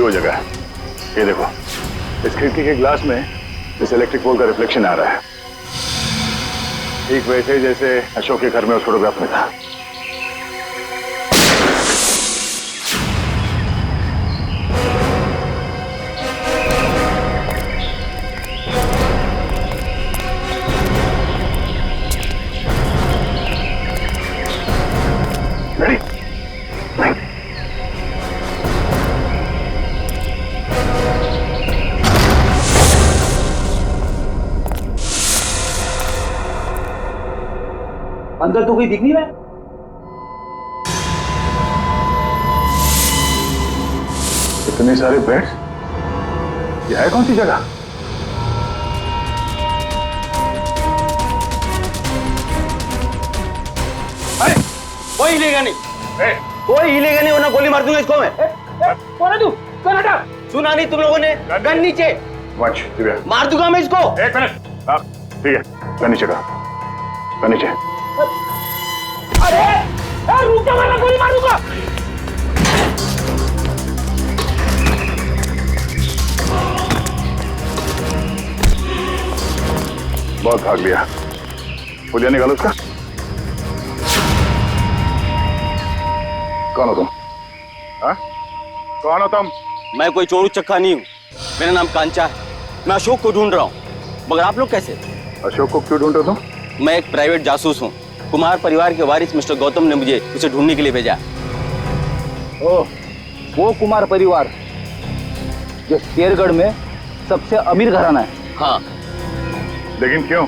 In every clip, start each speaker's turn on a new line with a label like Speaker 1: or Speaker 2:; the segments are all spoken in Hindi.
Speaker 1: यही वो जगह है। ये देखो, इस खिड़की के ग्लास में इस इलेक्ट्रिक पोल का रिफ्लेक्शन आ रहा है, ठीक वैसे जैसे अशोक के घर में उस फोटोग्राफ में था।
Speaker 2: अंदर तो कोई दिख नहीं रहा है।
Speaker 1: इतने सारे बेड्स, ये है कौन सी जगह?
Speaker 2: अरे कोई हिलेगा नहीं, कोई हिलेगा नहीं वरना गोली मार दूंगा इसको मैं। कौन है तू? कौन हटा? सुना नहीं तुम लोगों ने? गन नीचे।
Speaker 1: दिव्या,
Speaker 2: मार दूंगा मैं इसको।
Speaker 1: एक मिनट। हाँ ठीक है, गन नीचे करो, गन नीचे।
Speaker 2: अरे रुक जा वरना गोली मार दूंगा।
Speaker 1: बहुत भाग लिया, पुलिया निकालो उसका। कौन हो तुम? हाँ? कौन हो तुम?
Speaker 2: मैं कोई चोर उचक्का नहीं हूँ, मेरा नाम कांचा है। मैं अशोक को ढूंढ रहा हूँ, मगर आप लोग कैसे?
Speaker 1: अशोक को क्यों ढूंढ रहे हो तुम?
Speaker 2: मैं एक प्राइवेट जासूस हूँ। कुमार परिवार के वारिस मिस्टर गौतम ने मुझे उसे ढूंढने के लिए भेजा।
Speaker 3: ओह, वो कुमार परिवार जो शेरगढ़ में सबसे अमीर घराना है।
Speaker 2: हाँ।
Speaker 1: लेकिन क्यों?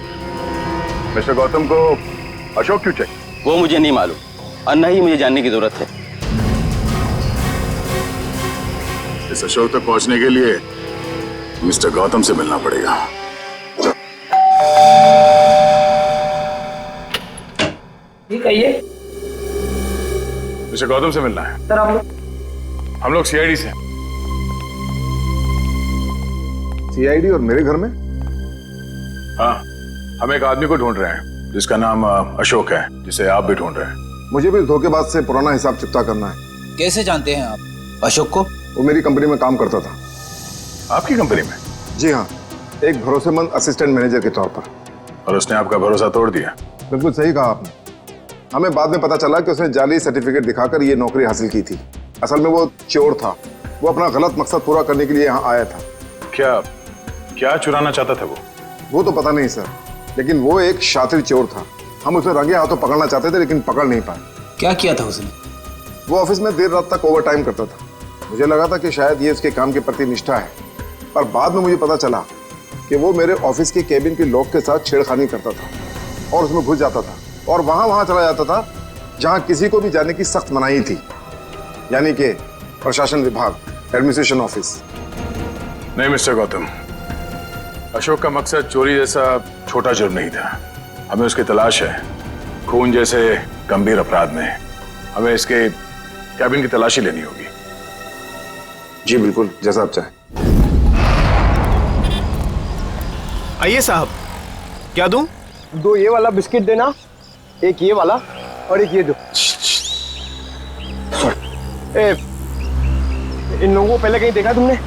Speaker 1: मिस्टर गौतम को अशोक क्यों चाहिए?
Speaker 2: वो मुझे नहीं मालूम और न ही मुझे जानने की जरूरत है।
Speaker 1: इस अशोक तक पहुंचने के लिए मिस्टर गौतम से मिलना पड़ेगा।
Speaker 3: ठीक है, ये
Speaker 1: मिस्टर गौतम से मिलना है।
Speaker 3: सर आप लोग?
Speaker 1: हम लोग सीआईडी से।
Speaker 4: सीआईडी और मेरे घर में?
Speaker 1: हाँ, हम एक आदमी को ढूंढ रहे हैं जिसका नाम अशोक है, जिसे आप भी ढूंढ रहे हैं।
Speaker 4: मुझे भी धोखेबाज से पुराना हिसाब चुकता करना है।
Speaker 3: कैसे जानते हैं आप अशोक को?
Speaker 4: वो मेरी कंपनी में काम करता था।
Speaker 1: आपकी कंपनी में?
Speaker 4: जी हाँ, एक भरोसेमंद असिस्टेंट मैनेजर के तौर पर।
Speaker 1: और उसने आपका भरोसा तोड़ दिया?
Speaker 4: बिल्कुल सही कहा आपने। हमें बाद में पता चला कि उसने जाली सर्टिफिकेट दिखाकर ये नौकरी हासिल की थी। असल में वो चोर था, वो अपना गलत मकसद पूरा करने के लिए यहाँ आया था।
Speaker 1: क्या क्या चुराना चाहता था
Speaker 4: वो तो पता नहीं सर, लेकिन वो एक शातिर चोर था। हम उसे रंगे हाथों पकड़ना चाहते थे लेकिन पकड़ नहीं पाए।
Speaker 3: क्या किया था उसने?
Speaker 4: वो ऑफिस में देर रात तक ओवर टाइम करता था। मुझे लगा था कि शायद ये उसके काम के प्रति निष्ठा है, पर बाद में मुझे पता चला कि वो मेरे ऑफिस के केबिन के लॉक के साथ छेड़खानी करता था और उसमें घुस जाता था और वहां चला जाता था जहां किसी को भी जाने की सख्त मनाही थी, यानी कि प्रशासन विभाग, एडमिनिस्ट्रेशन ऑफिस।
Speaker 1: नहीं मिस्टर गौतम, अशोक का मकसद चोरी जैसा छोटा जुर्म नहीं था। हमें उसकी तलाश है। खून जैसे गंभीर अपराध में हमें इसके कैबिन की तलाशी लेनी होगी।
Speaker 4: जी बिल्कुल, जैसा आप चाहें।
Speaker 5: आइए साहब, क्या दूं?
Speaker 6: दो ये वाला बिस्किट देना, एक ये वाला और एक ये दो। इन लोगों को पहले कहीं देखा तुमने?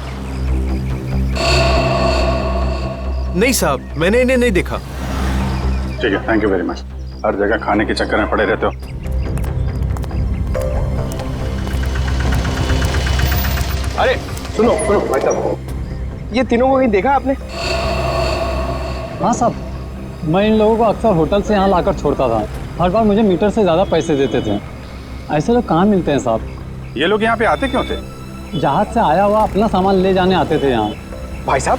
Speaker 5: नहीं साहब, मैंने इन्हें नहीं देखा।
Speaker 1: ठीक है, थैंक यू वेरी मच। हर जगह खाने के चक्कर में पड़े रहते हो।
Speaker 6: अरे सुनो भाई साहब, ये तीनों को कहीं देखा आपने?
Speaker 7: हाँ साहब, मैं इन लोगों को अक्सर होटल से यहाँ लाकर छोड़ता था। हर बार मुझे मीटर से ज़्यादा पैसे देते थे। ऐसे लोग कहाँ मिलते हैं साहब?
Speaker 1: ये लोग यहाँ पे आते क्यों थे?
Speaker 7: जहाज से आया हुआ अपना सामान ले जाने आते थे यहाँ।
Speaker 6: भाई साहब,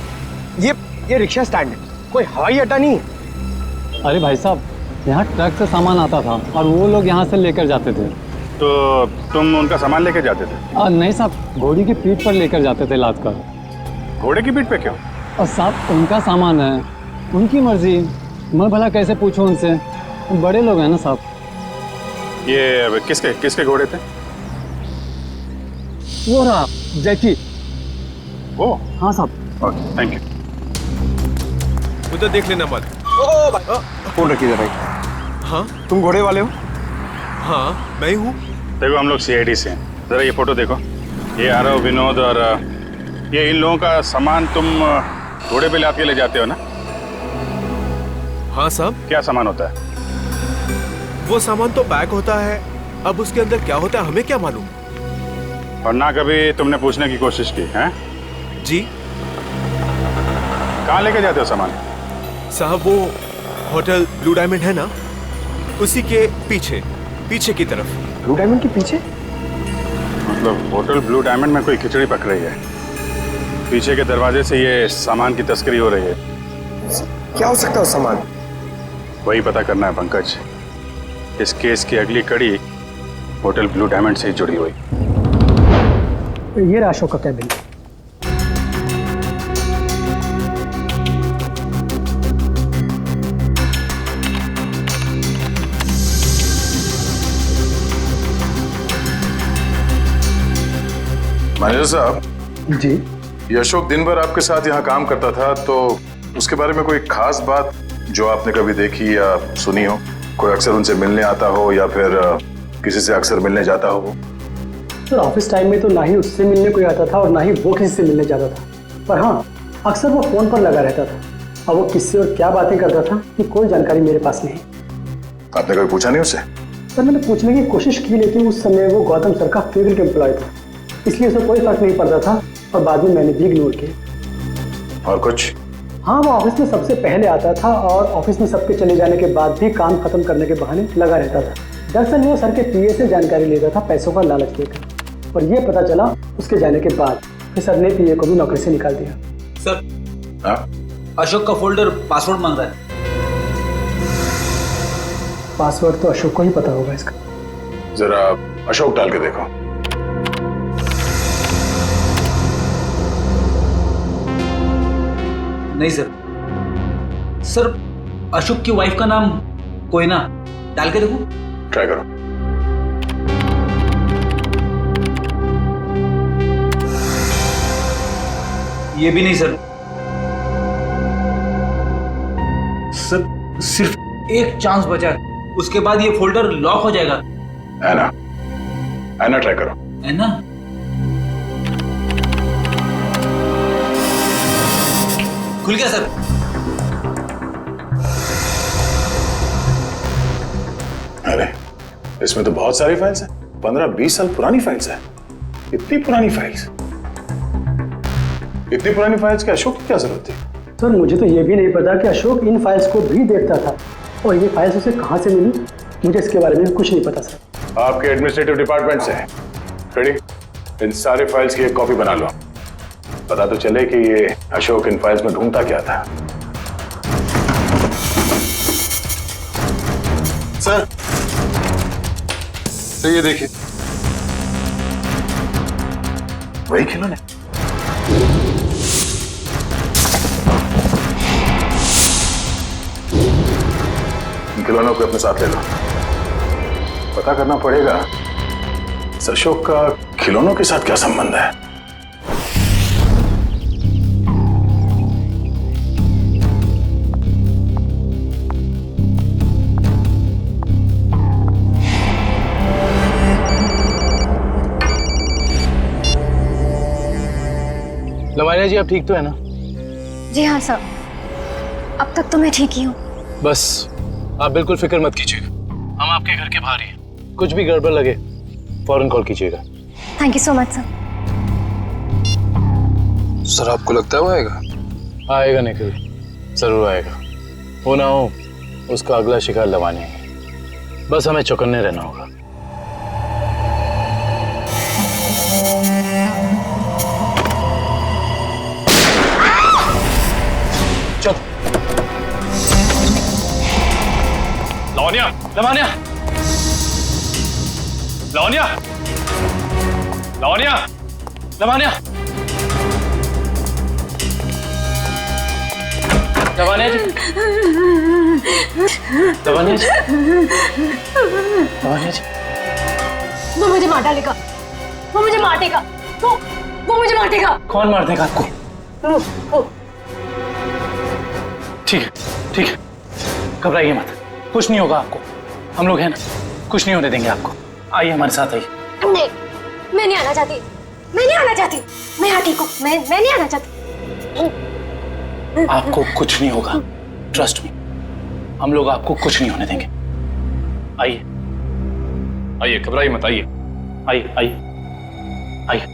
Speaker 6: ये रिक्शा स्टैंड है, कोई हवाई अड्डा नहीं है।
Speaker 7: अरे भाई साहब, यहाँ ट्रक से सामान आता था और वो लोग यहाँ से लेकर जाते थे।
Speaker 1: तो तुम उनका सामान लेके जाते थे?
Speaker 7: नहीं साहब, घोड़ी की पीठ पर लेकर जाते थे लाद कर।
Speaker 1: घोड़े की पीठ पे क्यों?
Speaker 7: और साहब उनका सामान है, उनकी मर्जी। मैं भला कैसे पूछूं उनसे? बड़े लोग हैं ना साहब।
Speaker 1: ये किसके घोड़े थे?
Speaker 7: वो रहा जैकी।
Speaker 1: वो?
Speaker 7: हाँ साहब।
Speaker 1: Okay, thank you.
Speaker 5: उधर देख लेना मत।
Speaker 6: ओ भाई, फोन रखिए भाई।
Speaker 5: हाँ
Speaker 6: तुम घोड़े वाले हो?
Speaker 5: हाँ, मैं हूँ।
Speaker 1: देखो हम लोग सीआईडी से हैं। जरा ये फोटो देखो। ये आरव, विनोद और
Speaker 8: ये इन लोगों का सामान तुम घोड़े पे लाद के ले जाते हो ना?
Speaker 5: हाँ साहब,
Speaker 8: क्या सामान होता है?
Speaker 5: वो सामान तो पैक होता है, अब उसके अंदर क्या होता है हमें क्या मालूम।
Speaker 8: और ना कभी तुमने पूछने की कोशिश की है?
Speaker 5: जी
Speaker 8: कहाँ लेके जाते हो सामान?
Speaker 5: साहब, वो होटल ब्लू डायमंड है ना, उसी के पीछे पीछे की तरफ।
Speaker 6: ब्लू डायमंड के पीछे?
Speaker 8: मतलब होटल ब्लू डायमंड में कोई खिचड़ी पक रही है, पीछे के दरवाजे से ये सामान की तस्करी हो रही है।
Speaker 6: क्या हो सकता है उस सामान?
Speaker 8: वही पता करना है पंकज। इस केस की अगली कड़ी होटल ब्लू डायमंड से ही जुड़ी हुई।
Speaker 9: ये रहा अशोक का कैबिन।
Speaker 1: मैनेजर साहब,
Speaker 9: जी,
Speaker 1: ये अशोक दिन भर आपके साथ यहाँ काम करता था, तो उसके बारे में कोई खास बात जो आपने कभी देखी या सुनी हो? कोई अक्सर उनसे मिलने आता हो या फिर किसी से अक्सर मिलने जाता हो?
Speaker 9: सर ऑफिस टाइम में तो ना ही उससे मिलने कोई आता था और ना ही वो किसी से मिलने जाता था, पर हाँ अक्सर वो फोन पर लगा रहता था। अब वो किससे और क्या बातें करता था कि कोई जानकारी मेरे पास नहीं।
Speaker 1: आपने कभी पूछा नहीं उससे?
Speaker 9: सर मैंने पूछने की कोशिश की, लेकिन उस समय वो गौतम सर का फेवरेट एम्प्लॉय था, इसलिए उसे कोई फर्क नहीं पड़ता था और बाद में मैंने भी इग्नोर किया।
Speaker 1: और कुछ?
Speaker 9: हाँ, वो ऑफिस में सबसे पहले आता था और ऑफिस में सबके चले जाने के बाद भी काम खत्म करने के बहाने लगा रहता था। दरअसल वो सर के पीए से जानकारी लेता था पैसों का लालच देकर, और ये पता चला उसके जाने के बाद कि सर ने पीए को भी नौकरी से निकाल दिया।
Speaker 3: सर,
Speaker 1: हाँ?
Speaker 3: अशोक का फोल्डर पासवर्ड मांग रहा है।
Speaker 9: पासवर्ड तो अशोक को ही पता होगा इसका।
Speaker 1: जरा अशोक डाल के देखो।
Speaker 3: नहीं सर। सर, अशोक की वाइफ का नाम कोयना, डाल के देखो।
Speaker 1: ट्राई करो।
Speaker 3: ये भी नहीं सर। सर सिर्फ एक चांस बचा है, उसके बाद ये फोल्डर लॉक हो जाएगा।
Speaker 1: ऐना, ऐना ट्राई करो।
Speaker 3: है ना? खुल गया सर।
Speaker 1: अरे इसमें तो बहुत सारी फाइल्स हैं, 15-20 साल पुरानी फाइल्स हैं। इतनी पुरानी फाइल्स, इतनी पुरानी फाइल्स के अशोक की क्या जरूरत थी?
Speaker 9: सर मुझे तो ये भी नहीं पता कि अशोक इन फाइल्स को भी देखता था, और ये फाइल्स उसे कहाँ से मिली, मुझे इसके बारे में कुछ नहीं पता सर।
Speaker 1: आपके एडमिनिस्ट्रेटिव डिपार्टमेंट से रेडी, इन सारे फाइल्स की एक कॉपी बना लो, पता तो चले कि ये अशोक इन फाइल्स में ढूंढता क्या था।
Speaker 6: सर, तो ये देखिए,
Speaker 1: वही खिलौने। इन खिलौनों को अपने साथ ले लो। पता करना पड़ेगा इस अशोक का खिलौनों के साथ क्या संबंध है।
Speaker 6: लमानिया जी आप ठीक तो है ना?
Speaker 10: जी हाँ सर, अब तक तो मैं ठीक ही हूँ।
Speaker 6: बस आप बिल्कुल फिक्र मत कीजिएगा, हम आपके घर के बाहर ही हैं। कुछ भी गड़बड़ लगे फौरन कॉल कीजिएगा।
Speaker 10: Thank you so much sir.
Speaker 6: Sir आपको लगता है वो आएगा? आएगा निखिल, जरूर आएगा। हो ना हो उसका अगला शिकार लवानी है, बस हमें चौकन्ने रहना होगा। चल
Speaker 8: लवनिया, लवनिया, लवनिया, लवनिया, लवनिया,
Speaker 6: लवानिया जी, लवानिया जी, लवानिया जी।
Speaker 10: वो मुझे मार डालेगा, वो मुझे मारेगा, वो मुझे मारेगा।
Speaker 6: कौन मार देगा आपको? ठीक है, ठीक है, घबराइए मत, कुछ नहीं होगा आपको। हम लोग हैं ना, कुछ नहीं होने देंगे आपको। आइए हमारे साथ आइए।
Speaker 10: नहीं, मैं नहीं आना चाहती। मैं नहीं आना चाहती। मैं यहाँ ठीक हूँ। मैं नहीं आना चाहती।
Speaker 6: आपको कुछ नहीं होगा, ट्रस्ट मी। हम लोग आपको कुछ नहीं होने देंगे। आइए आइए, घबराइए मत, आइए आइए आइए आइए।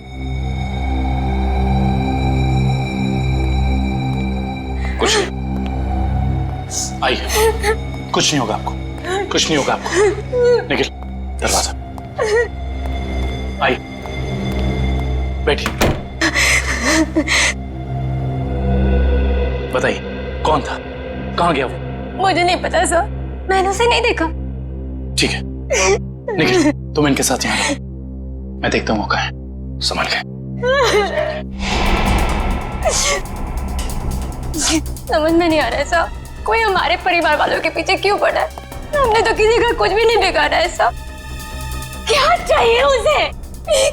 Speaker 6: कुछ नहीं, आइए, कुछ नहीं होगा आपको, कुछ नहीं होगा आपको। निखिल, दरवाजा। आइए, बैठिए। बताइए कौन था, कहाँ गया वो?
Speaker 10: मुझे नहीं पता सर, मैंने उसे नहीं देखा।
Speaker 6: ठीक है निखिल, तुम इनके साथ यहाँ रहो, मैं देखता हूँ वो कहाँ है। संभाल के।
Speaker 10: समझ में नहीं आ रहा है सर, कोई हमारे परिवार वालों के पीछे क्यों पड़ा है? हमने तो किसी का कुछ भी नहीं बिगाड़ा है सर। क्या चाहिए उसे?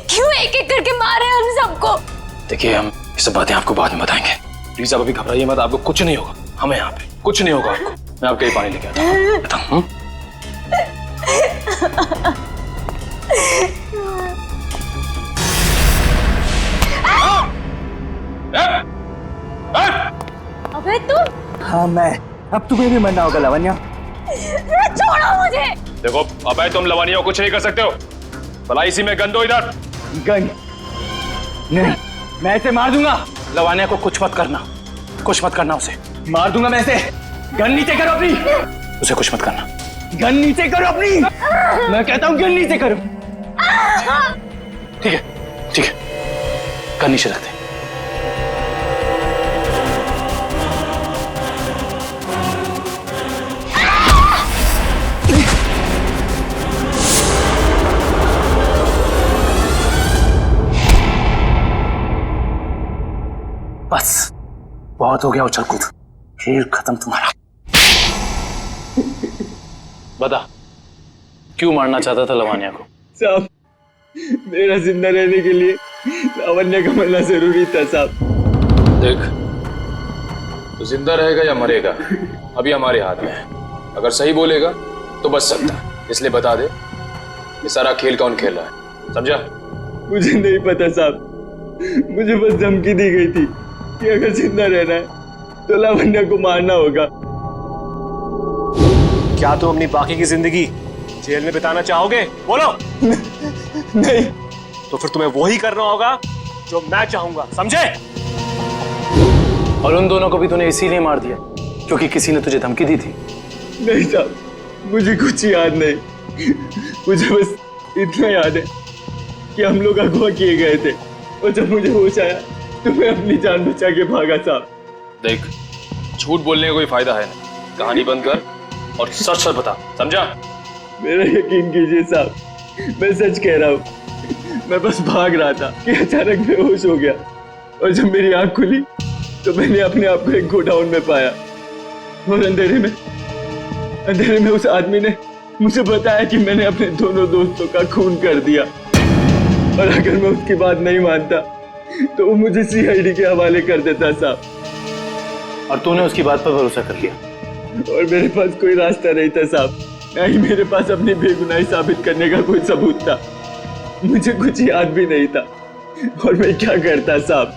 Speaker 10: क्यों एक एक करके मारे हम सबको?
Speaker 6: देखिए, हम ये सब बातें आपको बाद में बताएंगे। प्लीज आप अभी घबराइए मत, आपको कुछ नहीं होगा। हमें यहाँ पे कुछ नहीं होगा आपको। मैं आपके लिए पानी लेके आता हूँ।
Speaker 10: अबे तुम?
Speaker 2: हाँ मैं। अब तुम्हें भी मरना होगा लावण्या।
Speaker 10: छोड़ो मुझे।
Speaker 1: देखो अबे, तुम लवनिया को कुछ नहीं कर सकते हो। भला इसी में गन दो इधर।
Speaker 2: गन नहीं, मैं इसे मार दूंगा।
Speaker 6: लवानिया को कुछ मत करना, कुछ मत करना उसे।
Speaker 2: मार दूंगा मैं इसे। गन नीचे करो अपनी।
Speaker 6: उसे कुछ मत करना।
Speaker 2: गन नीचे करो अपनी। मैं कहता हूँ गन नीचे करो।
Speaker 6: ठीक है ठीक है, गन नीचे रखते। बस बहुत हो गया उछल कूद, खेल खत्म तुम्हारा। बता, क्यों मारना चाहता था लवानिया को?
Speaker 2: साहब, मेरा जिंदा रहने के लिए लावण्या का मरना जरूरी था साहब।
Speaker 1: देख, तो जिंदा रहेगा या मरेगा अभी हमारे हाथ में है। अगर सही बोलेगा तो बच सकता है, इसलिए बता दे ये सारा खेल कौन खेल रहा है, समझा?
Speaker 2: मुझे नहीं पता साहब, मुझे बस धमकी दी गई थी कि अगर जिंदा रहना है तो लावण्या को मारना होगा।
Speaker 5: क्या तुम अपनी बाकी की जिंदगी जेल में बिताना चाहोगे? बोलो।
Speaker 2: नहीं।
Speaker 5: तो फिर तुम्हें वही करना होगा जो मैं चाहूंगा, समझे?
Speaker 6: और उन दोनों को भी तूने इसीलिए मार दिया क्योंकि किसी ने तुझे धमकी दी थी?
Speaker 2: नहीं साहब, मुझे कुछ याद नहीं। मुझे बस इतना याद है कि हम लोग अगवा किए गए थे और जब मुझे होश आया तो मैं अपनी जान बचा के भागा साहब।
Speaker 1: देख, झूठ बोलने का कोई फायदा है नहीं, कहानी बंद कर और सच सच बता, समझा?
Speaker 2: मेरा यकीन कीजिए साहब, मैं सच कह रहा हूँ। मैं बस भाग रहा था कि अचानक बेहोश हो गया और जब मेरी आंख खुली तो मैंने अपने आप को एक गोडाउन में पाया और अंधेरे में उस आदमी ने मुझे बताया कि मैंने अपने दोनों दोस्तों का खून कर दिया और अगर मैं उसकी बात नहीं मानता तो वो मुझे CID के हवाले कर देता साहब।
Speaker 6: और तूने उसकी बात पर भरोसा कर लिया?
Speaker 2: और मेरे पास कोई रास्ता नहीं था साहब, ना ही मेरे पास अपनी बेगुनाही साबित करने का कोई सबूत था। मुझे कुछ याद भी नहीं था और मैं क्या करता साहब।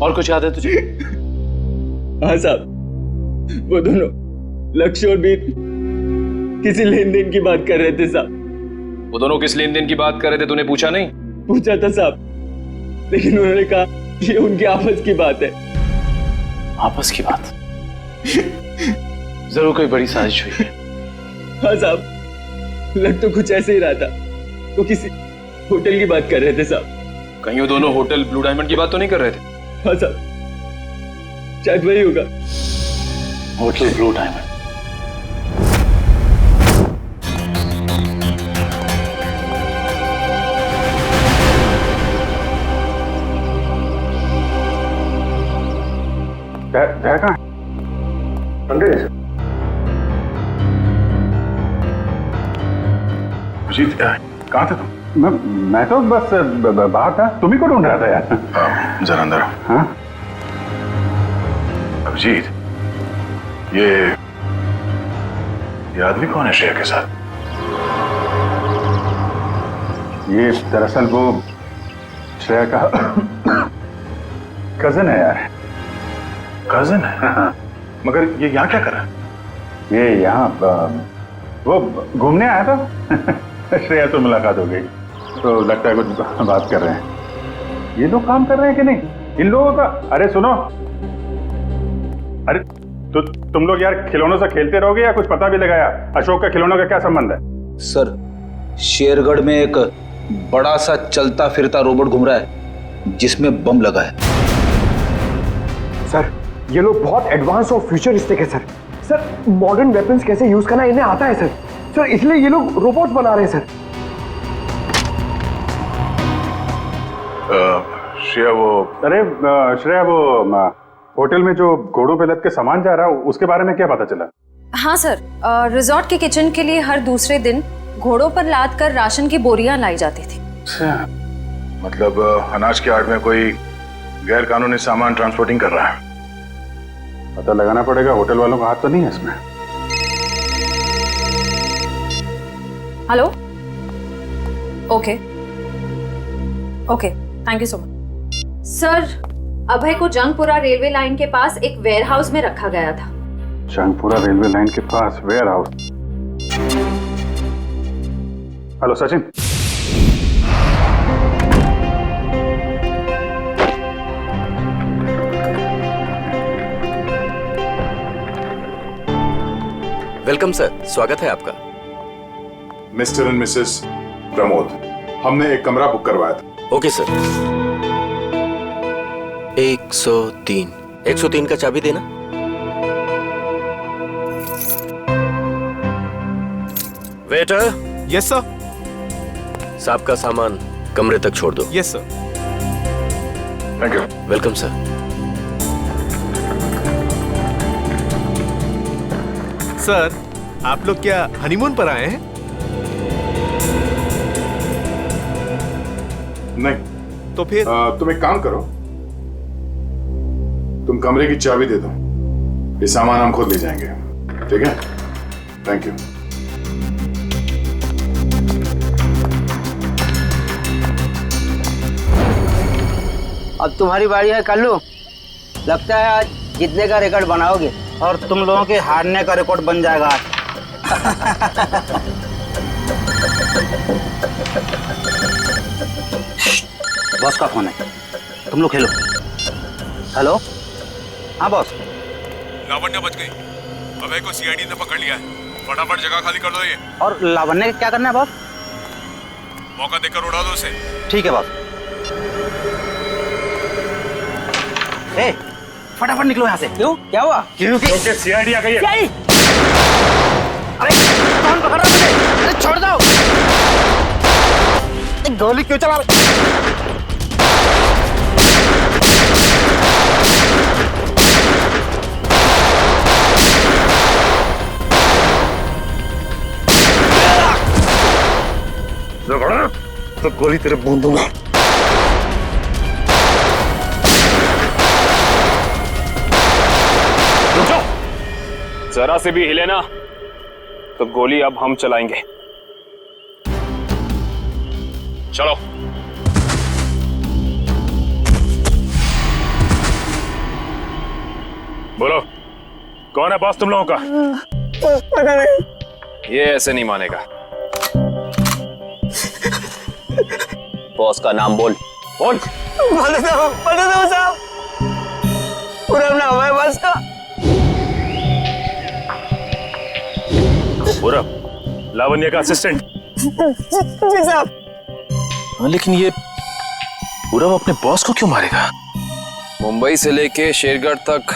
Speaker 6: और कुछ याद है तुझे?
Speaker 2: हाँ साहब, वो दोनों लक्ष्य और वीर किसी लेन देन की बात कर रहे थे साहब।
Speaker 1: वो दोनों किस लेन देन की बात कर रहे थे, तूने पूछा नहीं?
Speaker 2: पूछा था साहब, लेकिन उन्होंने कहा ये उनकी आपस की बात है।
Speaker 6: आपस की बात? जरूर कोई बड़ी साजिश हुई है।
Speaker 2: हाँ साहब, लग तो कुछ ऐसे ही रहा था। वो किसी होटल की बात कर रहे थे साहब।
Speaker 1: कहीं वो दोनों होटल ब्लू डायमंड की बात तो नहीं कर रहे थे?
Speaker 2: हाँ साहब, शायद वही होगा।
Speaker 6: Hotel blue diamond.
Speaker 8: कहाँ है? अंदर है।
Speaker 1: अजीत, कहाँ थे तुम?
Speaker 8: मैं तो बस बाहर था, तुम्ही को ढूंढ रहा था यार।
Speaker 1: जरा अंदर आओ।
Speaker 8: हाँ?
Speaker 1: अभिजीत, ये आदमी कौन है श्रेया के साथ?
Speaker 8: ये दरअसल वो श्रेया का कजन है यार।
Speaker 1: कजन है?
Speaker 8: हाँ।
Speaker 1: मगर ये यहाँ क्या कर रहा है?
Speaker 8: ये यहाँ वो घूमने आया था। श्रेया तो मुलाकात हो गई, तो लगता है कुछ बात कर रहे हैं। ये लोग काम कर रहे हैं कि नहीं इन लोगों का? अरे सुनो, अरे तो तुम लोग यार खिलौनों से खेलते रहोगे या कुछ पता भी लगाया? अशोक का खिलौनों का क्या संबंध है?
Speaker 3: सर, शेरगढ़ में एक बड़ा सा चलता फिरता रोबोट घूम रहा है जिसमें बम लगा है।
Speaker 11: सर ये लोग बहुत एडवांस और फ्यूचरिस्टिक है सर। सर मॉडर्न वेपन्स कैसे यूज करना इन्हें आता है सर। सर इसलिए ये लोग रोबोट्स बना रहे हैं सर।
Speaker 1: श्रेया
Speaker 8: वो होटल में जो घोड़ों पे लद के सामान जा रहा है उसके बारे में क्या पता चला?
Speaker 10: हाँ सर, रिजॉर्ट के किचन के लिए हर दूसरे दिन घोड़ों पर लाद कर राशन की बोरियां लाई जाती थी।
Speaker 1: मतलब अनाज के आड़ में कोई गैर कानूनी सामान ट्रांसपोर्टिंग कर रहा है।
Speaker 8: पता लगाना पड़ेगा, होटल वालों का हाथ तो नहीं है इसमें।
Speaker 10: Hello, okay okay, thank you so much. Sir, Abhay को जंगपुरा रेलवे लाइन के पास एक वेयरहाउस में रखा गया था।
Speaker 8: जंगपुरा रेलवे लाइन के पास warehouse? Hello Sachin.
Speaker 5: Welcome sir, स्वागत है आपका।
Speaker 4: मिस्टर एंड मिसेस प्रमोद, हमने एक कमरा बुक करवाया था।
Speaker 5: Okay sir. 103 का चाबी देना। वेटर।
Speaker 12: Yes sir.
Speaker 5: साहब का सामान कमरे तक छोड़ दो।
Speaker 12: Yes sir.
Speaker 1: Thank you.
Speaker 5: Welcome sir.
Speaker 12: Sir, आप लोग क्या हनीमून पर आए हैं?
Speaker 4: नहीं।
Speaker 12: तो फिर
Speaker 4: तुम एक काम करो, तुम कमरे की चाबी दे दो, ये सामान हम खुद ले जाएंगे। ठीक है? Thank you.
Speaker 13: अब तुम्हारी बारी है कल्लू। लगता है आज जीतने का रिकॉर्ड बनाओगे और तुम लोगों के हारने का रिकॉर्ड बन जाएगा आज। बॉस का फोन है, तुम लोग खेलो। हेलो, हाँ बॉस।
Speaker 12: लावण्य बच गई। अभय को सीआईडी ने पकड़ लिया है। फटाफट जगह खाली कर दो ये।
Speaker 13: और लावण्य का क्या करना है बॉस?
Speaker 12: मौका देकर उड़ा दो उसे।
Speaker 13: ठीक है बॉस। ए, फटाफट निकलो यहाँ से। क्यों, क्या हुआ? क्योंकि
Speaker 8: सीआईडी आ गई है।
Speaker 13: अरे कौन पकड़ रहा है मुझे? अरे छोड़ दो। गोली क्यों चला रहे?
Speaker 11: तो गोली तेरे बूंद दूंगा।
Speaker 12: जरा से भी हिले ना तो गोली अब हम चलाएंगे। चलो। बोलो, कौन है बॉस तुम लोगों का?
Speaker 11: पता नहीं।
Speaker 12: ये ऐसे नहीं मानेगा।
Speaker 3: बॉस का नाम बोल।
Speaker 12: बोल।
Speaker 11: बता दो साहब। पूरा नाम है बॉस का।
Speaker 12: पूरा लावण्य का असिस्टेंट।
Speaker 11: जी साहब।
Speaker 12: लेकिन ये पूरब अपने बॉस को क्यों मारेगा? मुंबई से लेके शेरगढ़ तक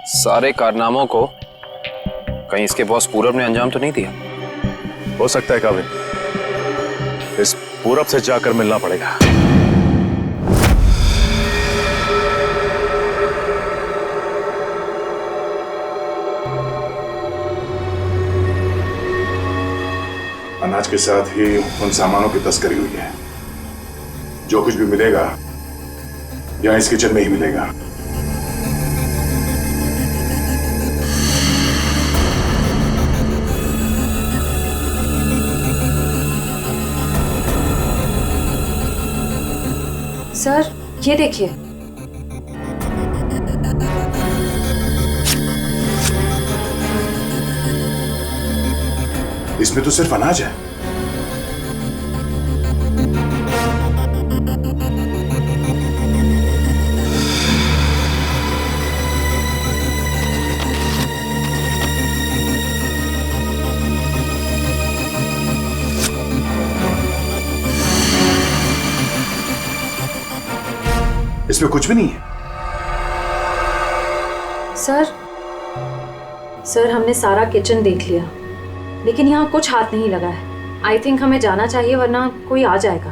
Speaker 12: सारे कारनामों को कहीं इसके बॉस पूरब ने अंजाम तो नहीं दिया? हो सकता है काविन, इस पूरब से जाकर मिलना पड़ेगा।
Speaker 4: अनाज के साथ ही उन सामानों की तस्करी हुई है। जो कुछ भी मिलेगा यहाँ इस किचन में ही मिलेगा।
Speaker 10: सर ये देखिए।
Speaker 1: इसमें तो सिर्फ अनाज है। इसमें कुछ भी नहीं है।
Speaker 10: सर हमने सारा किचन देख लिया, लेकिन यहाँ कुछ हाथ नहीं लगा है। आई थिंक हमें जाना चाहिए, वरना कोई आ जाएगा।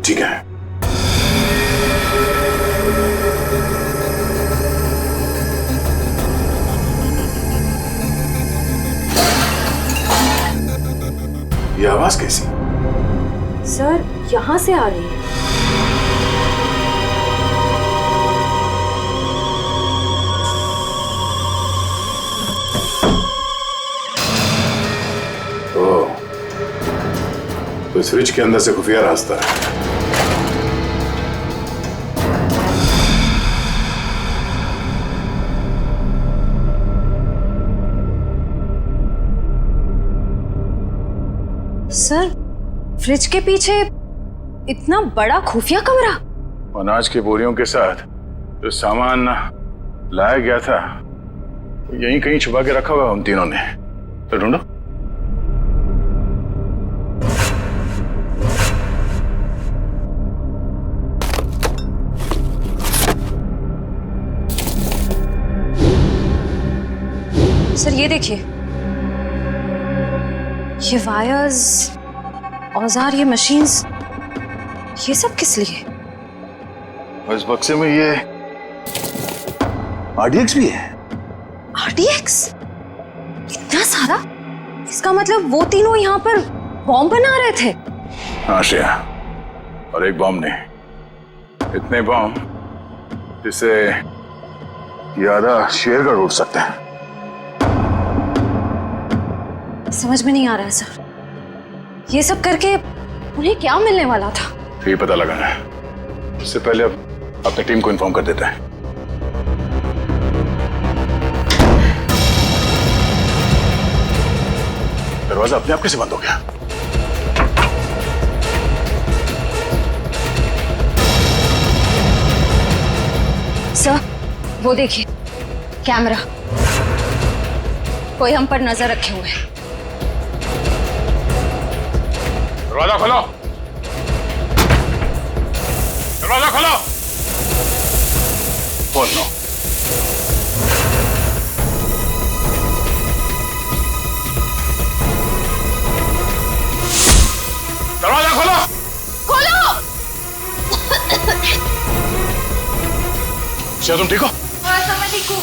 Speaker 1: ठीक है। ये आवाज कैसी?
Speaker 10: सर यहाँ से आ रही है।
Speaker 1: तो इस फ्रिज के अंदर से खुफिया रास्ता है।
Speaker 10: सर फ्रिज के पीछे इतना बड़ा खुफिया कमरा।
Speaker 1: अनाज की बोरियों के साथ जो सामान लाया गया था यहीं कहीं छुपा के रखा हुआ उन तीनों ने। तो ढूंढो।
Speaker 10: सर ये देखिए, ये वायर्स, औजार, ये मशीन्स, ये सब किस लिए?
Speaker 1: और इस बक्से में ये RDX भी है।
Speaker 10: RDX? इतना सारा? इसका मतलब वो तीनों यहाँ पर बॉम्ब बना रहे थे।
Speaker 1: हाँ श्रेया, और एक बॉम्ब नहीं, इतने बॉम्ब जिससे ये आधा शेरगढ़ उड़ सकता है।
Speaker 10: समझ में नहीं आ रहा है सर, ये सब करके उन्हें क्या मिलने वाला था?
Speaker 1: ये पता लगाना है। उससे पहले अब अपनी टीम को इन्फॉर्म कर देते हैं। दरवाजा अपने आप कैसे बंद हो गया?
Speaker 10: सर वो देखिए, कैमरा, कोई हम पर नजर रखे हुए है।
Speaker 1: दरवाजा खोलो, दरवाजा खोलो। खोलो। दरवाजा खोलो।
Speaker 10: खोलो।
Speaker 1: क्या तुम ठीक हो?
Speaker 10: हाँ सर मैं ठीक हूँ।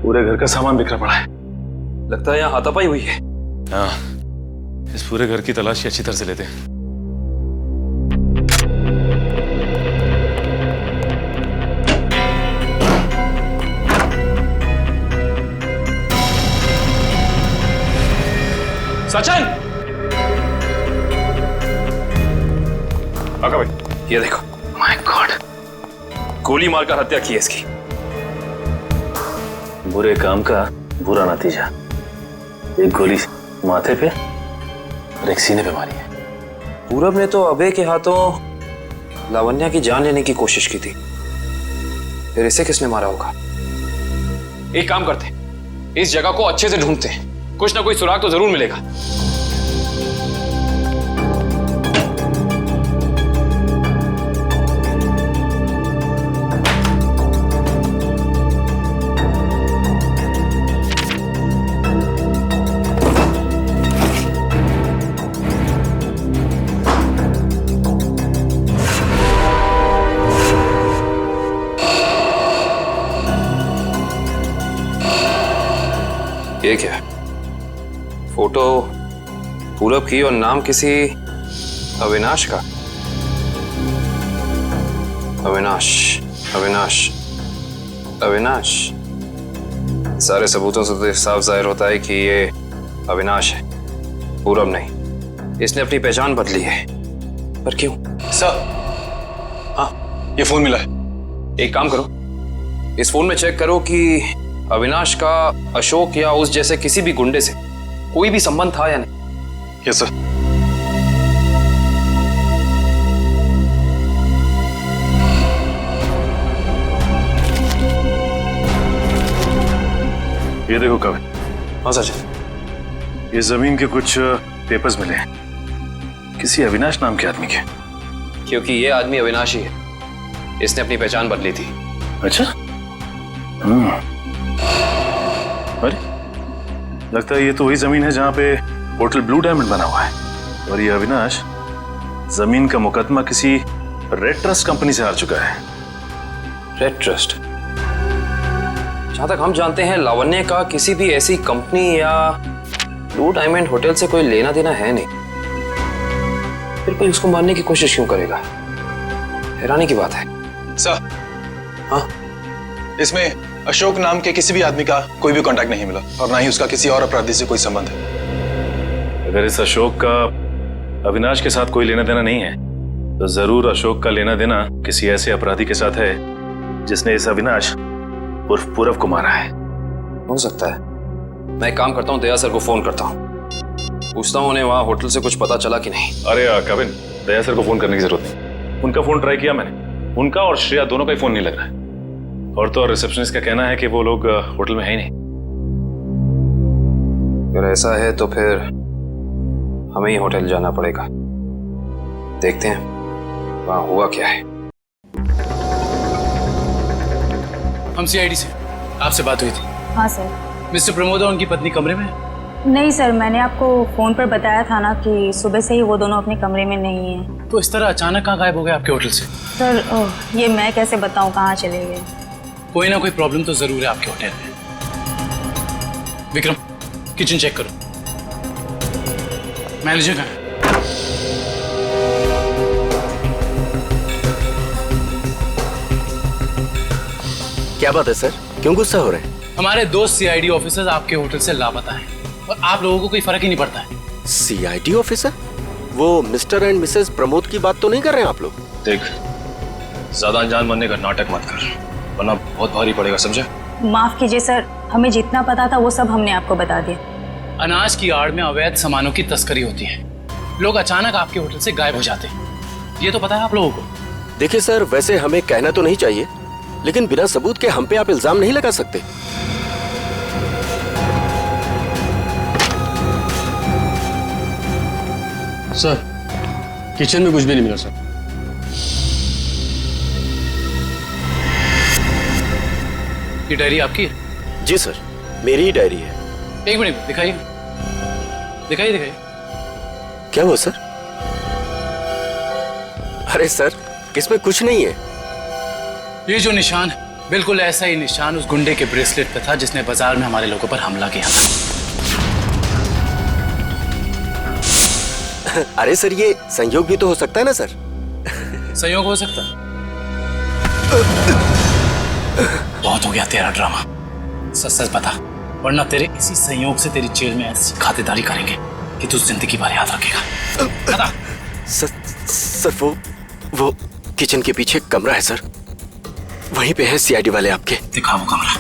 Speaker 12: पूरे घर का सामान बिखरा पड़ा है। लगता है यहाँ हाथापाई हुई है।
Speaker 14: हाँ, इस पूरे घर की तलाशी अच्छी तरह से लेते हैं।
Speaker 12: सचिन!
Speaker 1: आका भाई,
Speaker 12: ये देखो। माय गॉड, गोली मारकर हत्या की है इसकी।
Speaker 14: बुरे काम का बुरा नतीजा। एक गोली माथे पे और एक सीने पे मारी है।
Speaker 12: पूरब ने तो अभय के हाथों लावण्या की जान लेने की कोशिश की थी, फिर इसे किसने मारा होगा? एक काम करते, इस जगह को अच्छे से ढूंढते हैं, कुछ ना कोई सुराग तो जरूर मिलेगा। ये क्या है? फोटो पूरब की और नाम किसी अविनाश का। अविनाश, अविनाश, अविनाश। सारे सबूतों से तो साफ जाहिर होता है कि ये अविनाश है, पूरब नहीं। इसने अपनी पहचान बदली है, पर क्यों?
Speaker 5: सर, हाँ, ये फोन मिला है।
Speaker 12: एक काम करो, इस फोन में चेक करो कि अविनाश का अशोक या उस जैसे किसी भी गुंडे से कोई भी संबंध था या नहीं।
Speaker 5: Yes sir.
Speaker 8: ये देखो कविन।
Speaker 12: हाँ सर।
Speaker 8: ये जमीन के कुछ पेपर्स मिले हैं किसी अविनाश नाम के आदमी के।
Speaker 12: क्योंकि ये आदमी अविनाश ही है, इसने अपनी पहचान बदली थी।
Speaker 8: अच्छा। अरे लगता है ये तो वही जमीन है जहां पे होटल ब्लू डायमंड बना हुआ है, और ये अविनाश जमीन का मुकदमा किसी रेड ट्रस्ट कंपनी से हार चुका है।
Speaker 12: Red trust? जहां तक हम जानते हैं लावण्य का किसी भी ऐसी कंपनी या ब्लू डायमंड होटल से कोई लेना देना है नहीं, फिर कोई उसको मारने की कोशिश क्यों करेगा? हैरानी की बात है।
Speaker 5: सर,
Speaker 12: हाँ,
Speaker 5: इसमें अशोक नाम के किसी भी आदमी का कोई भी कांटेक्ट नहीं मिला और ना ही उसका किसी और अपराधी से कोई संबंध है।
Speaker 8: अगर इस अशोक का अविनाश के साथ कोई लेना देना नहीं है तो जरूर अशोक का लेना देना किसी ऐसे अपराधी के साथ है जिसने इस अविनाश उर्फ पूरब को मारा है।
Speaker 12: हो सकता है। मैं एक काम करता हूँ, दया सर को फोन करता हूँ, पूछता हूँ उन्हें वहां होटल से कुछ पता चला कि नहीं।
Speaker 8: अरे कविन, दया सर को फोन करने की जरूरत नहीं। उनका फोन ट्राई किया मैंने, उनका और श्रेया दोनों का ही फोन नहीं लग रहा है। और तो और रिसेप्शनिस्ट का कहना है कि वो लोग होटल में है ही नहीं।
Speaker 12: अगर ऐसा है तो फिर हमें ही होटल जाना पड़ेगा। देखते हैं वहां हुआ क्या है।
Speaker 6: हम सीआईडी से, आपसे बात हुई थी।
Speaker 10: हाँ सर।
Speaker 6: मिस्टर प्रमोद और उनकी पत्नी कमरे में?
Speaker 10: नहीं सर, मैंने आपको फोन पर बताया था ना कि सुबह से ही वो दोनों अपने कमरे में नहीं हैं।
Speaker 6: तो इस तरह अचानक कहाँ गायब हो गए आपके होटल से?
Speaker 10: सर ये मैं कैसे बताऊं कहाँ चले गए।
Speaker 6: कोई ना कोई प्रॉब्लम तो जरूर है आपके होटल में। विक्रम, किचन चेक करो। मैनेजर कहाँ है?
Speaker 11: क्या बात है सर, क्यों गुस्सा हो रहे हैं?
Speaker 6: हमारे दो सीआईडी ऑफिसर्स आपके होटल से लापता हैं और आप लोगों को कोई फर्क ही नहीं पड़ता है।
Speaker 11: CID officer? वो मिस्टर एंड मिसेस प्रमोद की बात तो नहीं कर रहे हैं आप लोग?
Speaker 5: देख, ज्यादा अनजान बनने का नाटक मत कर, वरना बहुत भारी पड़ेगा, समझे?
Speaker 10: माफ कीजिए सर, हमें जितना पता था वो सब हमने आपको बता दिया।
Speaker 6: अनाज की आड़ में अवैध सामानों की तस्करी होती है। लोग अचानक आपके होटल से गायब हो जाते हैं, ये तो पता है आप लोगों को।
Speaker 11: देखिए सर, वैसे हमें कहना तो नहीं चाहिए, लेकिन बिना सबूत के हम पे आप इल्जाम नहीं लगा सकते।
Speaker 2: सर, किचन में कुछ भी नहीं मिला सर।
Speaker 6: ये डायरी आपकी है?
Speaker 11: जी सर, मेरी ही डायरी है।
Speaker 6: एक मिनट दिखाइए, दिखाइए दिखाइए।
Speaker 11: क्या हुआ सर? अरे सर, इसमें कुछ नहीं है।
Speaker 6: ये जो निशान है, बिल्कुल ऐसा ही निशान उस गुंडे के ब्रेसलेट पे था जिसने बाजार में हमारे लोगों पर हमला किया था।
Speaker 11: अरे सर, ये संयोग भी तो हो सकता है ना सर?
Speaker 6: संयोग हो सकता है। बहुत हो गया तेरा ड्रामा, सच सच बता, वरना तेरे इसी संयोग से तेरी जेल में ऐसी खातिरदारी करेंगे कि तू जिंदगी भर याद रखेगा। बता।
Speaker 11: सर वो किचन के पीछे कमरा है सर, वहीं पे है सीआईडी वाले आपके।
Speaker 6: दिखा वो कमरा।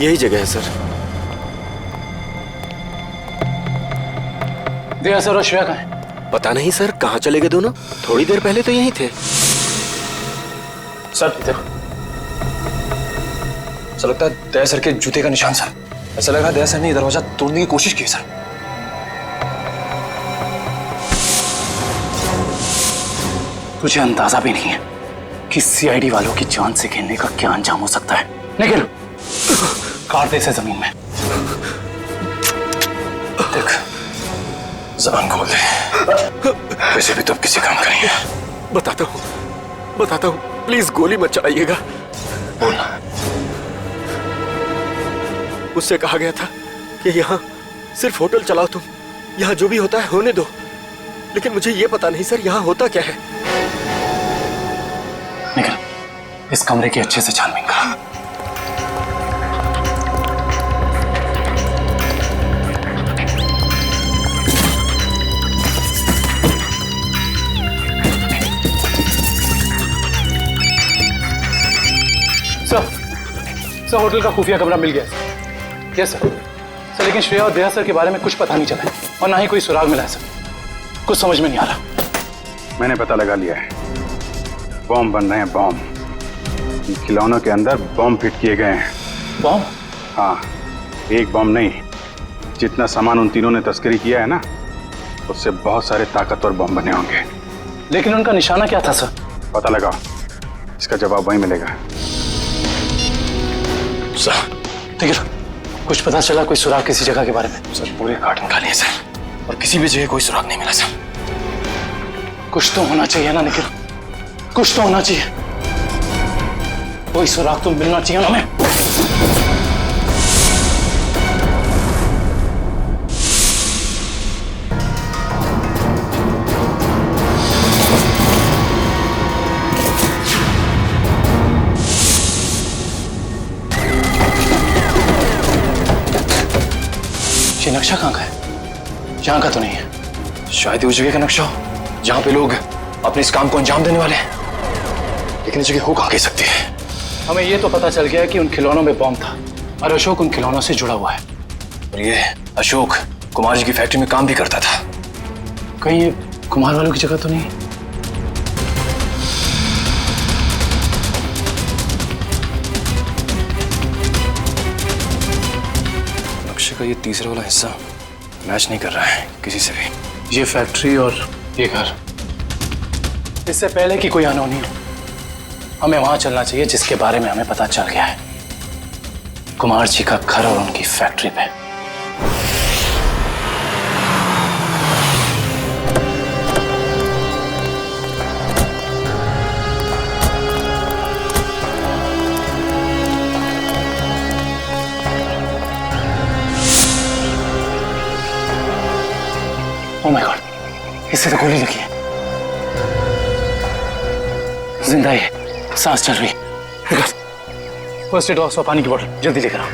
Speaker 11: यही जगह है सर।
Speaker 6: दया सर और श्रेया कहाँ है?
Speaker 11: पता नहीं सर, कहाँ चले गए दोनों? थोड़ी देर पहले तो यहीं थे।
Speaker 5: सर इधर। सर लगता है दया सर के जूते का निशान सर। ऐसा लग रहा है दया सर ने दरवाजा तोड़ने की कोशिश की सर।
Speaker 6: तुझे अंदाजा भी नहीं है कि सीआईडी वालों की जान से खेलने का क्या अंजाम हो सकता है। निकल, काट दे इसे जमीन में।
Speaker 5: देख, ज़बान खोल दे, वैसे भी तो अब किसी काम करेंगे।
Speaker 11: बताता हूँ, प्लीज गोली मत चलाइएगा।
Speaker 5: बोलना।
Speaker 11: उससे कहा गया था कि यहाँ सिर्फ होटल चलाओ तुम, यहाँ जो भी होता है होने दो, लेकिन मुझे ये पता नहीं सर यहाँ होता क्या है।
Speaker 6: निकल, इस कमरे की अच्छे से छानबीन कर। सर, होटल का खुफिया कमरा मिल गया। Yes sir. सर लेकिन श्रेया और दया सर के बारे में कुछ पता नहीं चला है और ना ही कोई सुराग मिला है सर। कुछ समझ में नहीं आ रहा।
Speaker 8: मैंने पता लगा लिया है, बॉम्ब बन रहे हैं, बॉम्ब। इन खिलौनों के अंदर बॉम्ब फिट किए गए हैं।
Speaker 6: बॉम्ब?
Speaker 8: हाँ, एक बॉम्ब नहीं, जितना सामान उन तीनों ने तस्करी किया है ना, उससे बहुत सारे ताकतवर बॉम्ब बने होंगे।
Speaker 6: लेकिन उनका निशाना क्या था सर?
Speaker 8: पता लगाओ, इसका जवाब वहीं मिलेगा।
Speaker 6: सर ठीक है, कुछ पता चला कोई सुराग किसी जगह के बारे में?
Speaker 12: सर पूरे कार्टन खाली है सर, और किसी भी जगह कोई सुराग नहीं मिला सर।
Speaker 6: कुछ तो होना चाहिए ना निखिल, कुछ तो होना चाहिए। कोई सुराग तो मिलना चाहिए ना हमें। ये नक्शा कहाँ का है? यहाँ का तो नहीं है।
Speaker 12: शायद उस जगह का नक्शा हो जहाँ पे लोग अपने इस काम को अंजाम देने वाले हैं, लेकिन इस जगह हो कहाँ कह सकती है।
Speaker 6: हमें ये तो पता चल गया कि उन खिलौनों में बॉम्ब था और अशोक उन खिलौनों से जुड़ा हुआ है।
Speaker 12: और ये अशोक कुमार जी की फैक्ट्री में काम भी करता था।
Speaker 6: कहीं ये कुमार वालों की जगह तो नहीं?
Speaker 12: नक्शे का ये तीसरा वाला हिस्सा मैच नहीं कर रहा है किसी से भी।
Speaker 6: ये फैक्ट्री और ये घर, इससे पहले कि कोई अनहोनी हो हमें वहां चलना चाहिए जिसके बारे में हमें पता चल गया है, कुमार जी का घर और उनकी फैक्ट्री पे। ओह माय गॉड, इससे तो गोली लगी है। जिंदा है, सांस चल रही है। फर्स्ट एड बॉक्स और पानी की बोतल जल्दी लेकर आओ।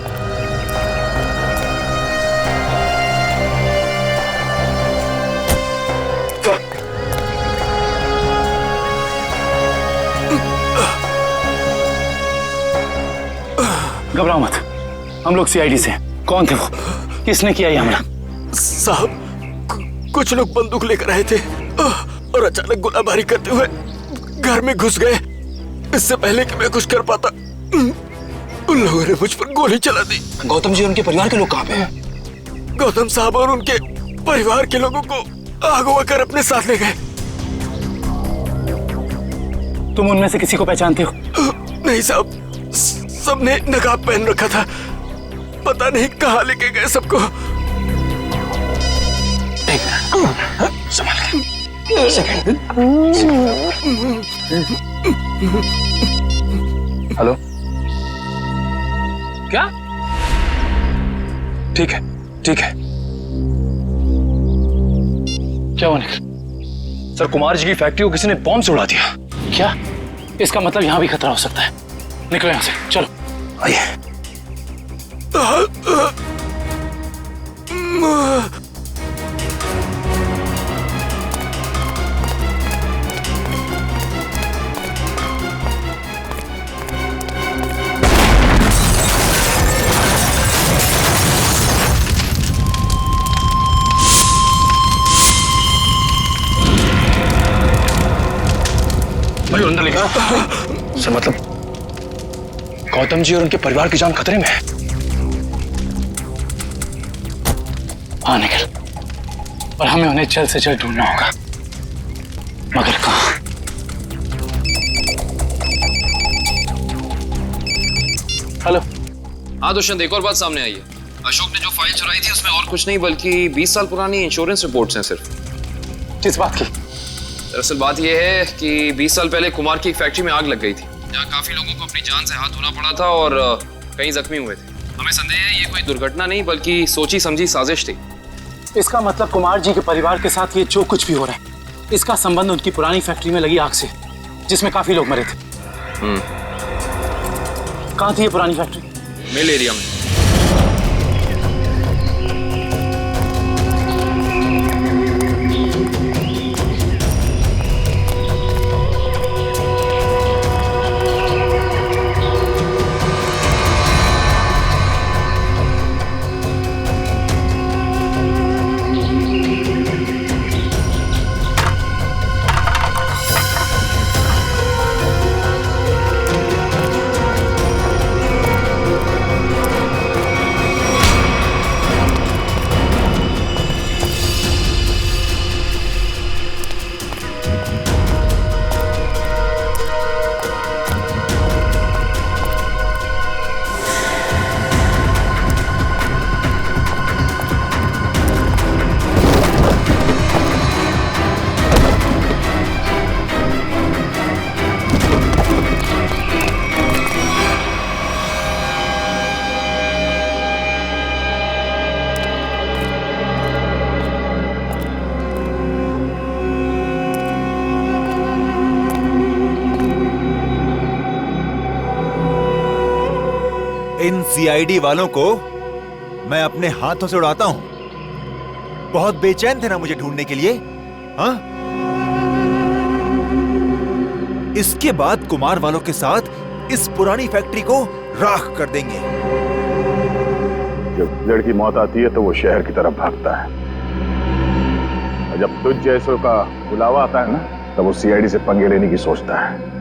Speaker 6: घबराओ मत, हम लोग सीआईडी से हैं। कौन थे वो? किसने किया ये हमला?
Speaker 11: साहब, कुछ लोग बंदूक लेकर आए थे और अचानक गोलाबारी करते हुए घर में घुस गए। इससे पहले कि मैं कुछ कर पाता, उन लोगों ने मुझ पर गोली चला दी।
Speaker 12: गौतम जी और उनके परिवार के लोग कहाँ पे हैं?
Speaker 11: गौतम साहब और उनके परिवार के लोगों को अगवा कर अपने साथ ले गए।
Speaker 6: तुम उनमें से किसी को पहचानते हो?
Speaker 11: नहीं साहब, सबने नकाब पहन रखा था। पता नहीं कहाँ लेके गए सबको।
Speaker 12: संभाल के। हेलो,
Speaker 6: क्या?
Speaker 12: ठीक है, ठीक है।
Speaker 6: क्या हुआ निखिल?
Speaker 12: सर, कुमार जी की फैक्ट्री को किसी ने बॉम्ब से उड़ा दिया।
Speaker 6: क्या? इसका मतलब यहाँ भी खतरा हो सकता है। निकलो यहाँ से, चलो।
Speaker 12: आइए।
Speaker 6: भाई अंदर लेकर।
Speaker 12: सर मतलब गौतम जी और उनके परिवार की जान खतरे में है।
Speaker 6: हाँ निखिल, और हमें उन्हें जल्द से जल्द ढूंढना होगा, मगर कहाँ? हेलो।
Speaker 12: हाँ दुष्यंत, एक और बात सामने आई है। अशोक ने जो फाइल चुराई थी उसमें और कुछ नहीं बल्कि 20 साल पुरानी इंश्योरेंस रिपोर्ट्स हैं सिर्फ।
Speaker 6: किस बात की?
Speaker 12: दरअसल बात यह है कि 20 साल पहले कुमार की एक फैक्ट्री में आग लग गई थी, जहाँ काफी लोगों को अपनी जान से हाथ धोना पड़ा था और कई जख्मी हुए थे। हमें संदेह है ये कोई दुर्घटना नहीं बल्कि सोची समझी साजिश थी।
Speaker 6: इसका मतलब कुमार जी के परिवार के साथ ये जो कुछ भी हो रहा है, इसका संबंध उनकी पुरानी फैक्ट्री में लगी आग से, जिसमें काफी लोग मरे थे। कहाँ थी ये पुरानी फैक्ट्री?
Speaker 12: मिल एरिया में।
Speaker 15: इन सीआईडी वालों को मैं अपने हाथों से उड़ाता हूं। बहुत बेचैन थे ना मुझे ढूंढने के लिए, हाँ? इसके बाद कुमार वालों के साथ इस पुरानी फैक्ट्री को राख कर देंगे।
Speaker 1: जब लड़की की मौत आती है तो वो शहर की तरफ भागता है, और जब तुझ जैसों का बुलावा आता है ना, तब वो सीआईडी से पंगे लेने की सोचता है।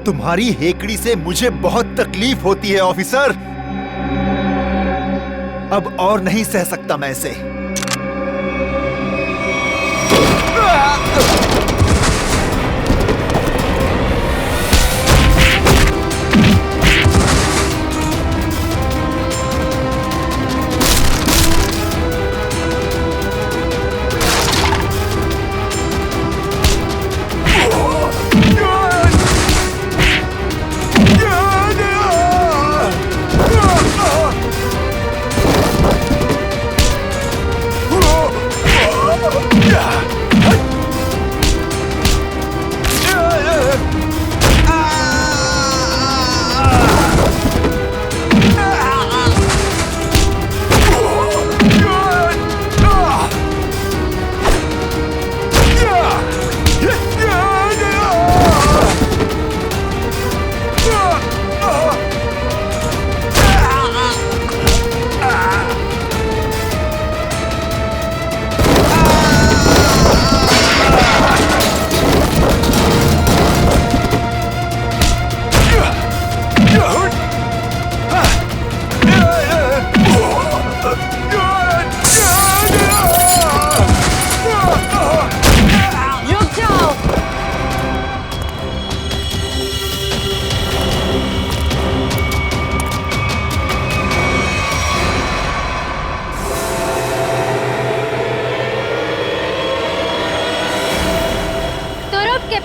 Speaker 15: तुम्हारी हेकड़ी से मुझे बहुत तकलीफ होती है ऑफिसर। अब और नहीं सह सकता मैं इसे।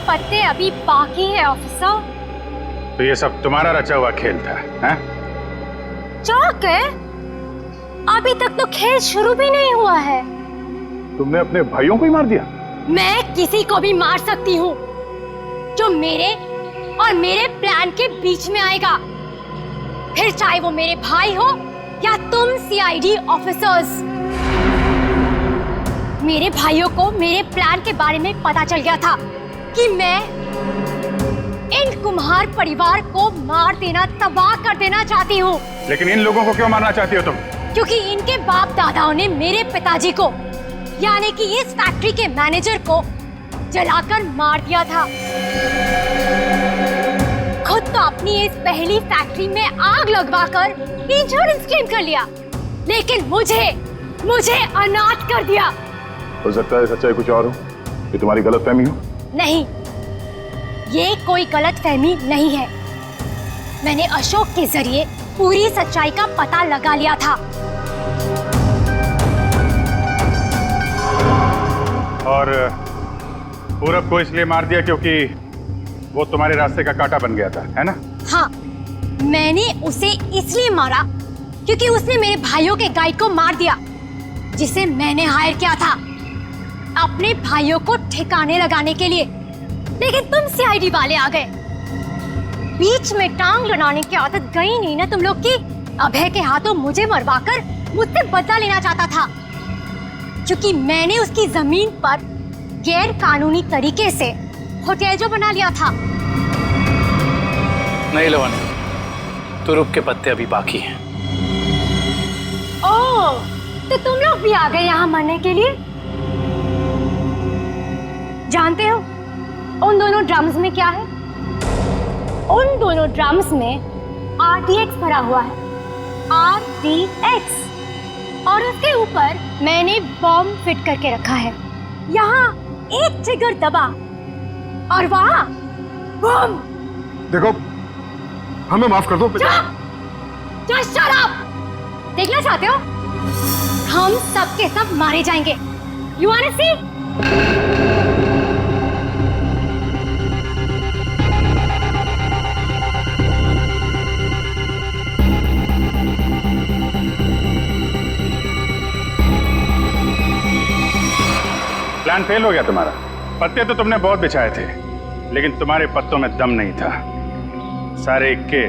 Speaker 10: पत्ते अभी बाकी है ऑफिसर।
Speaker 8: तो ये सब तुम्हारा रचा हुआ खेल था, हैं?
Speaker 10: चौक है, अभी तक तो खेल शुरू भी नहीं हुआ है।
Speaker 1: तुमने अपने भाइयों को ही मार दिया?
Speaker 10: मैं किसी को भी मार सकती हूँ जो मेरे और मेरे प्लान के बीच में आएगा, फिर चाहे वो मेरे भाई हो या तुम सीआईडी ऑफिसर्स। मेरे भाइयों को मेरे प्लान के बारे में पता चल गया था कि मैं इन कुम्हार परिवार को मार देना, तबाह कर देना चाहती हूँ।
Speaker 8: लेकिन इन लोगों को क्यों मारना चाहती हो तुम?
Speaker 10: क्योंकि इनके बाप दादाओं ने मेरे पिताजी को, यानी कि इस फैक्ट्री के मैनेजर को जलाकर मार दिया था। खुद तो अपनी इस पहली फैक्ट्री में आग लगवाकर इंश्योरेंस क्लेम कर लिया, लेकिन मुझे अनाथ कर दिया।
Speaker 1: हो सकता है सच्चाई कुछ और हो, ये तुम्हारी गलतफहमी हो।
Speaker 10: नहीं, ये कोई गलतफहमी नहीं है। मैंने अशोक के जरिए पूरी सच्चाई का पता लगा लिया था।
Speaker 8: और पूरब को इसलिए मार दिया क्योंकि वो तुम्हारे रास्ते का कांटा बन गया था, है ना?
Speaker 10: हाँ, मैंने उसे इसलिए मारा क्योंकि उसने मेरे भाइयों के गाइड को मार दिया। जिसे मैंने हायर किया था अपने भाइयों को ठिकाने लगाने के लिए, लेकिन तुम सीआईडी वाले आ गए। बीच में टांग लड़ाने की आदत गई नहीं ना तुम लोग की। अभय के हाथों मुझे मरवाकर मुझसे बदला लेना चाहता था, क्योंकि मैंने उसकी जमीन पर गैर कानूनी तरीके से होटल जो बना लिया था।
Speaker 6: नहीं लवन, तुरुप के पत्ते अभी बाकी हैं।
Speaker 10: ओह, तो तुम लोग भी आ गए यहाँ मरने के लिए। जानते हो उन दोनों ड्रम्स में क्या है? उन दोनों ड्रम्स में RDX भरा हुआ है, RDX, और उसके ऊपर मैंने बॉम्ब फिट करके रखा है। यहाँ एक ट्रिगर दबा और वहाँ बॉम्ब।
Speaker 4: देखो, हमें माफ कर दो।
Speaker 10: Just shut up! देखना चाहते हो? हम सब के सब मारे जाएंगे। You wanna see?
Speaker 8: Plan fail हो गया तुम्हारा। पत्ते तो तुमने बहुत बिछाए थे, लेकिन तुम्हारे पत्तों में दम नहीं था। सारे इक्के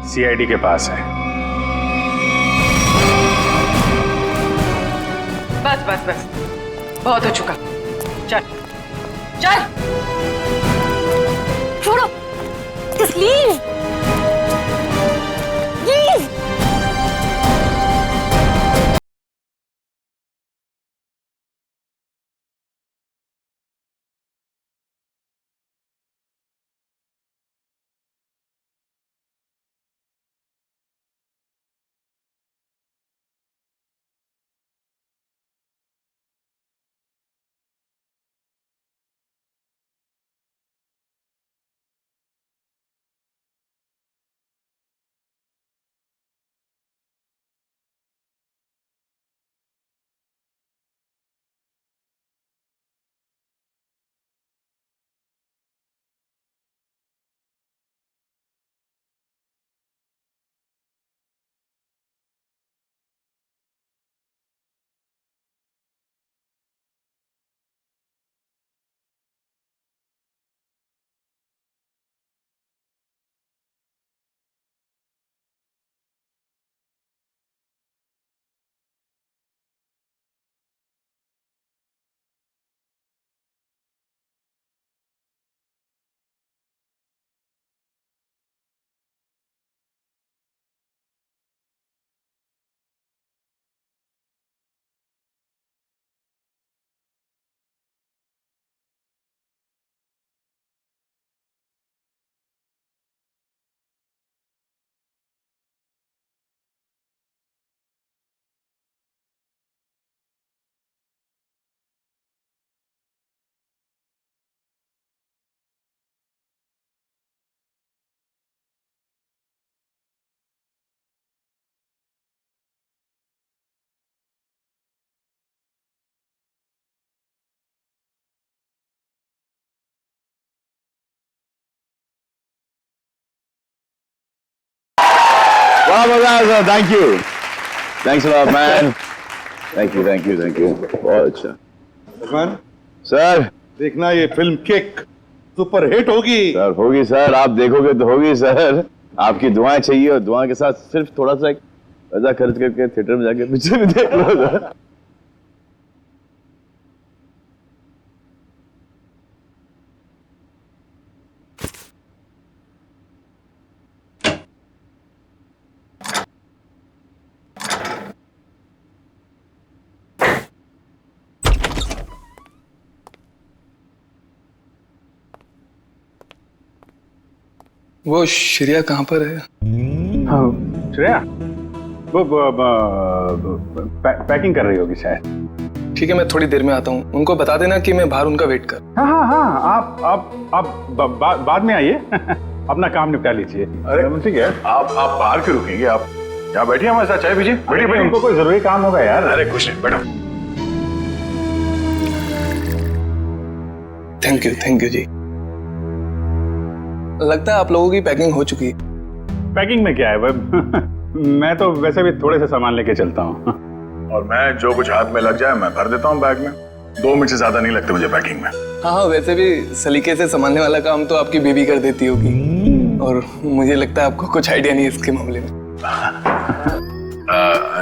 Speaker 8: सीआईडी के पास है।
Speaker 16: बस बस बस, बहुत हो चुका। चल चल,
Speaker 10: छोड़ो, just leave. Leave.
Speaker 17: वाह, मजा आया। Thank you, thanks a lot man. Thank you thank you thank you, बहुत अच्छा।
Speaker 15: भगवान
Speaker 17: सर,
Speaker 15: देखना ये फिल्म किक सुपर हिट होगी।
Speaker 17: सर होगी सर, आप देखोगे तो होगी सर। आपकी दुआएं चाहिए, और दुआ के साथ सिर्फ थोड़ा सा एक पैसा खर्च करके थिएटर में जाके पिक्चर भी देख लो सर।
Speaker 5: वो श्रेया कहाँ पर है?
Speaker 8: हाँ, श्रेया वो पैकिंग कर रही होगी शायद।
Speaker 5: ठीक है, मैं थोड़ी देर में आता हूँ। उनको बता देना कि मैं बाहर उनका वेट कर।
Speaker 8: हाँ हाँ हाँ, आप बाद में आइए। अपना काम निपटा लीजिए।
Speaker 1: अरे
Speaker 8: ठीक है,
Speaker 1: आप बाहर क्यों रुकेंगे? आप यहाँ बैठिए, हमारे साथ चाय पीजिए। बैठिए,
Speaker 8: उनको कोई जरूरी काम होगा यार।
Speaker 1: अरे कुछ नहीं, बैठो।
Speaker 5: थैंक यू जी। लगता है आप लोगों की पैकिंग हो चुकी है।
Speaker 8: पैकिंग में क्या है, मैं तो वैसे भी थोड़े से सामान लेके चलता हूँ।
Speaker 1: और मैं जो कुछ हाथ में लग जाए मैं भर देता हूँ बैग में। 2 मिनट से ज्यादा नहीं लगते मुझे पैकिंग में।
Speaker 18: हाँ, वैसे भी सलीके से संभालने वाला काम तो आपकी बीवी कर देती होगी, और मुझे लगता है आपको कुछ आइडिया नहीं है इसके मामले में।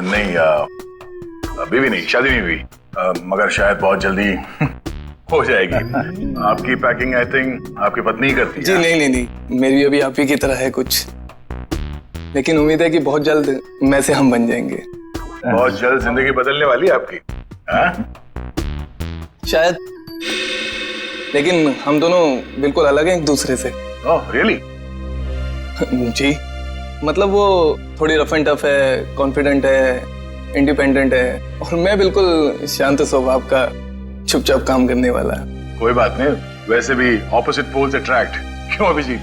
Speaker 1: नहीं, बीवी नहीं, शादी नहीं हुई, मगर शायद बहुत जल्दी हो जाएगी। आपकी पैकिंग आई थिंक आपकी पत्नी ही करती है।
Speaker 18: जी नहीं, मेरी भी अभी आप ही की तरह है कुछ, लेकिन उम्मीद है कि बहुत जल्द मैं से हम बन जाएंगे।
Speaker 1: बहुत जल्द जिंदगी बदलने वाली है आपकी, हाँ?
Speaker 18: शायद, लेकिन हम दोनों बिल्कुल अलग हैं एक दूसरे से।
Speaker 1: Oh really?
Speaker 18: जी, मतलब वो थोड़ी रफ एंड टफ है, कॉन्फिडेंट है, इंडिपेंडेंट है, और मैं बिल्कुल शांत स्वभाव का, चुपचाप काम करने वाला।
Speaker 1: कोई बात नहीं, वैसे भी ऑपोजिट पोल्स अट्रैक्ट, क्यों अभिजीत?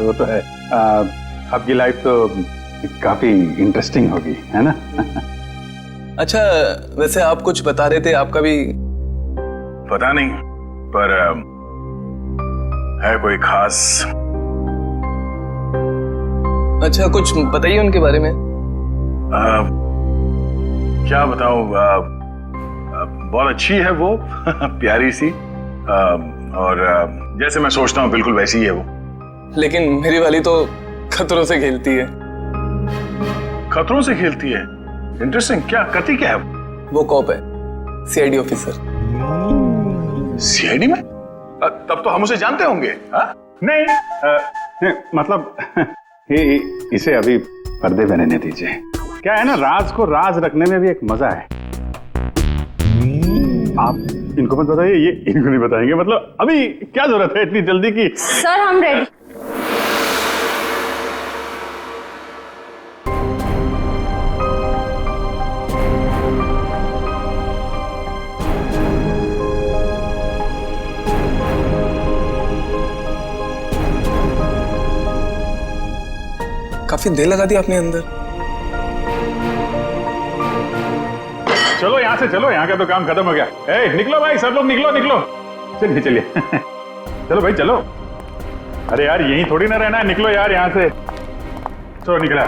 Speaker 8: वो तो है। आपकी लाइफ तो काफी इंटरेस्टिंग होगी, है ना?
Speaker 18: अच्छा, वैसे आप कुछ बता रहे थे, आपका भी
Speaker 1: पता नहीं, पर है कोई खास?
Speaker 18: अच्छा, कुछ बताइए उनके बारे में।
Speaker 1: क्या बताऊं, बहुत अच्छी है वो, प्यारी सी, और जैसे मैं सोचता हूँ बिल्कुल वैसी ही है वो।
Speaker 18: लेकिन मेरी वाली तो खतरों से खेलती है।
Speaker 1: खतरों से खेलती है? इंटरेस्टिंग, क्या करती क्या है
Speaker 18: वो? कॉप है, सीआईडी ऑफिसर।
Speaker 1: सीआईडी में? तब तो हम उसे जानते होंगे।
Speaker 8: नहीं, मतलब इसे अभी पर्दे पे रहने दीजिए। क्या है ना, राज को राज रखने में भी एक मजा है। आप इनको मत बताइए, ये इनको नहीं बताएंगे। मतलब अभी क्या जरूरत है इतनी जल्दी की?
Speaker 10: सर हम रेडी।
Speaker 18: काफी देर लगा दी आपने अंदर।
Speaker 8: चलो यहाँ से चलो, यहाँ का तो काम खत्म हो गया। ए, निकलो भाई, सब लोग निकलो निकलो। चलिए चलिए चलो भाई चलो। अरे यार यहीं थोड़ी ना रहना है, निकलो यार यहाँ से। चलो निकला।